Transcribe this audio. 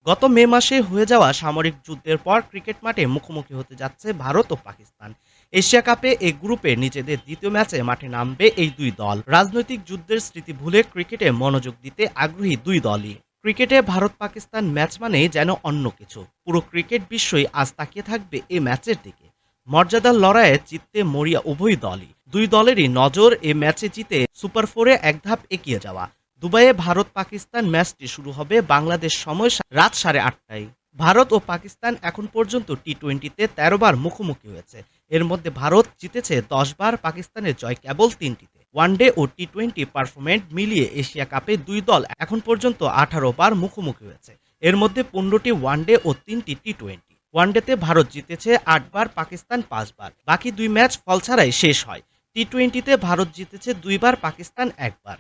গত মে মাসে হয়ে যাওয়া সামরিক যুদ্ধের পর ক্রিকেট মাঠে মুখোমুখি হতে যাচ্ছে ভারত ও পাকিস্তান। এশিয়া কাপে এই গ্রুপে নিজেদের দ্বিতীয় ম্যাচে মাঠে নামবে এই দুই দল। রাজনৈতিক যুদ্ধের স্মৃতি ভুলে ক্রিকেটে মনোযোগ দিতে আগ্রহী দুই দলই। ক্রিকেটে ভারত পাকিস্তান ম্যাচ মানেই যেন অন্য কিছু। পুরো ক্রিকেট বিশ্বই আজ তাকিয়ে থাকবে এই ম্যাচের দিকে। মর্যাদার লড়াইয়ে জিততে মরিয়া উভয় দলই। দুই দলেরই নজর এ ম্যাচে জিতে সুপার ফোরে এক ধাপ এগিয়ে যাওয়া। দুবাইয়ে ভারত পাকিস্তান ম্যাচটি শুরু হবে বাংলাদেশ সময় রাত 8:30টায়। ভারত ও পাকিস্তান এখন পর্যন্ত টি-20তে ১৩ বার মুখোমুখি হয়েছে। এর মধ্যে ভারত জিতেছে ১০ বার, পাকিস্তানের জয় কেবল ৩টিতে। ওয়ানডে ও টি-20 পারফরম্যান্স মিলিয়ে এশিয়া কাপে দুই দল এখন পর্যন্ত ১৮ বার মুখোমুখি হয়েছে। এর মধ্যে ১৫টি ওয়ানডে ও ৩টি টি-20। ওয়ানডেতে ভারত জিতেছে ৮ বার, পাকিস্তান ৫ বার। বাকি দুই ম্যাচ ফল ছাড়াই শেষ হয়। টি-20তে ভারত জিতেছে ২ বার, পাকিস্তান ১ বার।